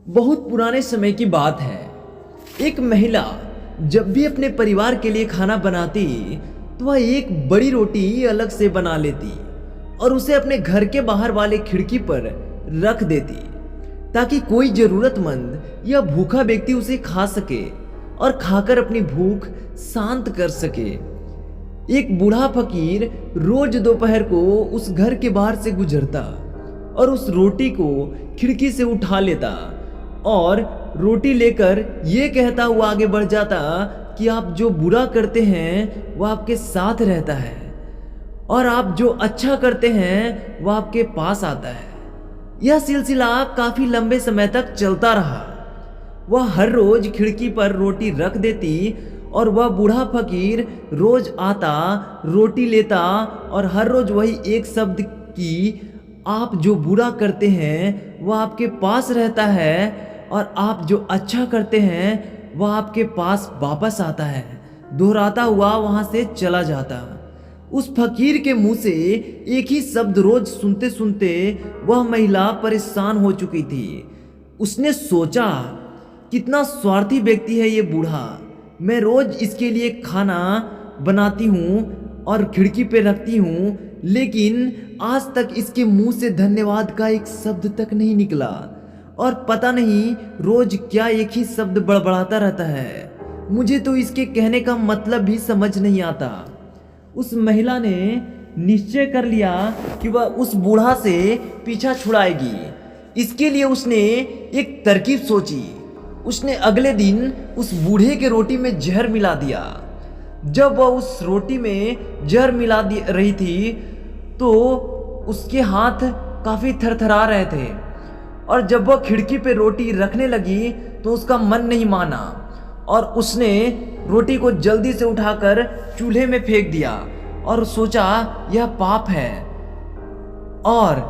बहुत पुराने समय की बात है। एक महिला जब भी अपने परिवार के लिए खाना बनाती तो वह एक बड़ी रोटी अलग से बना लेती और उसे अपने घर के बाहर वाले खिड़की पर रख देती ताकि कोई जरूरतमंद या भूखा व्यक्ति उसे खा सके और खाकर अपनी भूख शांत कर सके। एक बूढ़ा फकीर रोज दोपहर को उस घर के बाहर से गुजरता और उस रोटी को खिड़की से उठा लेता और रोटी लेकर ये कहता हुआ आगे बढ़ जाता कि आप जो बुरा करते हैं वह आपके साथ रहता है और आप जो अच्छा करते हैं वह आपके पास आता है। यह सिलसिला काफी लंबे समय तक चलता रहा। वह हर रोज खिड़की पर रोटी रख देती और वह बूढ़ा फकीर रोज आता, रोटी लेता और हर रोज वही एक शब्द की आप जो बुरा करते हैं वह आपके पास रहता है और आप जो अच्छा करते हैं वह आपके पास वापस आता है, दोहराता हुआ वहां से चला जाता। उस फकीर के मुंह से एक ही शब्द रोज सुनते सुनते वह महिला परेशान हो चुकी थी। उसने सोचा, कितना स्वार्थी व्यक्ति है ये बूढ़ा। मैं रोज इसके लिए खाना बनाती हूँ और खिड़की पे रखती हूँ, लेकिन आज तक इसके मुंह से धन्यवाद का एक शब्द तक नहीं निकला और पता नहीं रोज क्या एक ही शब्द बड़बड़ाता रहता है। मुझे तो इसके कहने का मतलब भी समझ नहीं आता। उस महिला ने निश्चय कर लिया कि वह उस बूढ़ा से पीछा छुड़ाएगी। इसके लिए उसने एक तरकीब सोची। उसने अगले दिन उस बूढ़े के रोटी में जहर मिला दिया। जब वह उस रोटी में जहर मिला रही थी तो उसके हाथ काफी थरथरा रहे थे और जब वह खिड़की पे रोटी रखने लगी तो उसका मन नहीं माना और उसने रोटी को जल्दी से उठाकर चूल्हे में फेंक दिया और सोचा यह पाप है, और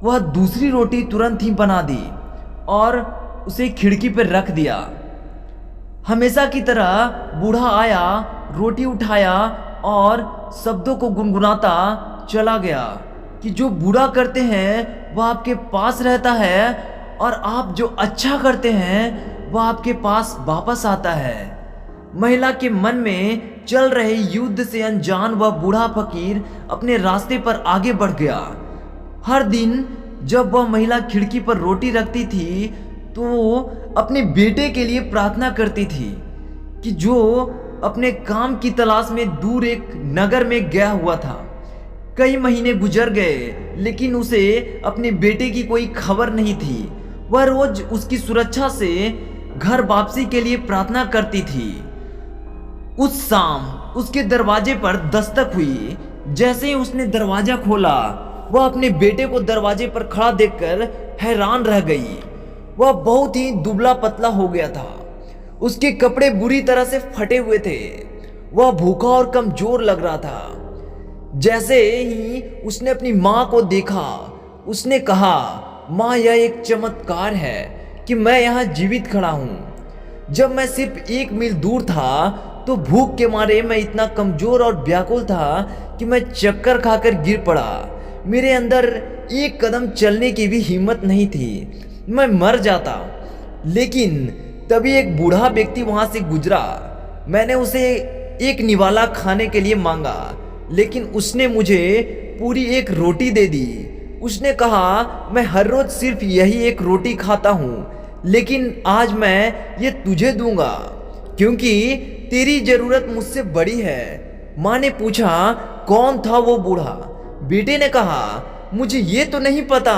वह दूसरी रोटी तुरंत ही बना दी और उसे खिड़की पर रख दिया। हमेशा की तरह बूढ़ा आया, रोटी उठाया और शब्दों को गुनगुनाता चला गया कि जो बुरा करते हैं वह आपके पास रहता है और आप जो अच्छा करते हैं वह आपके पास वापस आता है। महिला के मन में चल रहे युद्ध से अनजान वह बूढ़ा फकीर अपने रास्ते पर आगे बढ़ गया। हर दिन जब वह महिला खिड़की पर रोटी रखती थी तो वो अपने बेटे के लिए प्रार्थना करती थी कि जो अपने काम की तलाश में दूर एक नगर में गया हुआ था। कई महीने गुजर गए लेकिन उसे अपने बेटे की कोई खबर नहीं थी। वह रोज उसकी सुरक्षा से घर वापसी के लिए प्रार्थना करती थी। उस शाम उसके दरवाजे पर दस्तक हुई। जैसे ही उसने दरवाजा खोला वह अपने बेटे को दरवाजे पर खड़ा देखकर हैरान रह गई। वह बहुत ही दुबला पतला हो गया था। उसके कपड़े बुरी तरह से फटे हुए थे। वह भूखा और कमजोर लग रहा था। जैसे ही उसने अपनी माँ को देखा उसने कहा, माँ यह एक चमत्कार है कि मैं यहाँ जीवित खड़ा हूँ। जब मैं सिर्फ 1 मील दूर था तो भूख के मारे मैं इतना कमजोर और व्याकुल था कि मैं चक्कर खाकर गिर पड़ा। मेरे अंदर एक कदम चलने की भी हिम्मत नहीं थी, मैं मर जाता। लेकिन तभी एक बूढ़ा व्यक्ति वहां से गुजरा। मैंने उसे एक निवाला खाने के लिए मांगा लेकिन उसने मुझे पूरी एक रोटी दे दी। उसने कहा, मैं हर रोज सिर्फ यही एक रोटी खाता हूँ, लेकिन आज मैं ये तुझे दूंगा क्योंकि तेरी जरूरत मुझसे बड़ी है। माँ ने पूछा, कौन था वो बूढ़ा? बेटे ने कहा, मुझे ये तो नहीं पता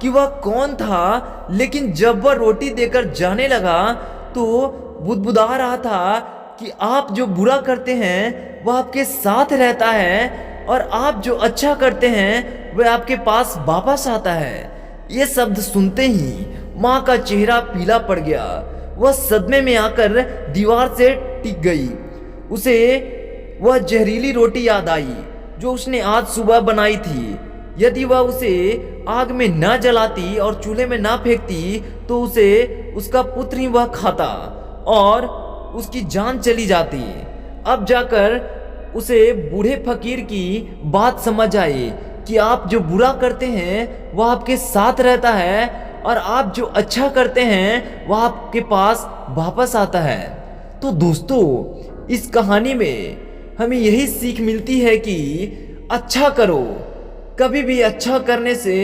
कि वह कौन था, लेकिन जब वह रोटी देकर जाने लगा तो बुदबुदा रहा था कि आप जो बुरा करते हैं वह आपके साथ रहता है और आप जो अच्छा करते हैं वह आपके पास वापस आता है। ये शब्द सुनते ही माँ का चेहरा पीला पड़ गया। वह सदमे में आकर दीवार से टिक गई। उसे वह जहरीली रोटी याद आई जो उसने आज सुबह बनाई थी। यदि वह उसे आग में न जलाती और चूल्हे में ना फेंकती तो उसे उसका पुत्र ही वह खाता और उसकी जान चली जाती। अब जाकर उसे बूढ़े फकीर की बात समझ आई कि आप जो बुरा करते हैं वह आपके साथ रहता है और आप जो अच्छा करते हैं वह आपके पास वापस आता है। तो दोस्तों, इस कहानी में हमें यही सीख मिलती है कि अच्छा करो, कभी भी अच्छा करने से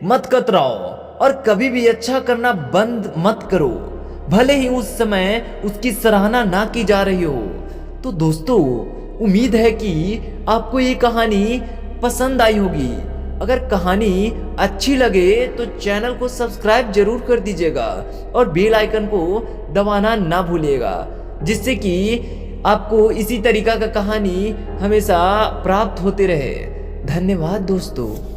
मत कतराओ और कभी भी अच्छा करना बंद मत करो, भले ही उस समय उसकी सराहना ना की जा रही हो। तो दोस्तों, उम्मीद है कि आपको ये कहानी पसंद आई होगी। अगर कहानी अच्छी लगे तो चैनल को सब्सक्राइब जरूर कर दीजिएगा और बेल आइकन को दबाना ना भूलिएगा, जिससे कि आपको इसी तरीका का कहानी हमेशा प्राप्त होते रहे। धन्यवाद दोस्तों।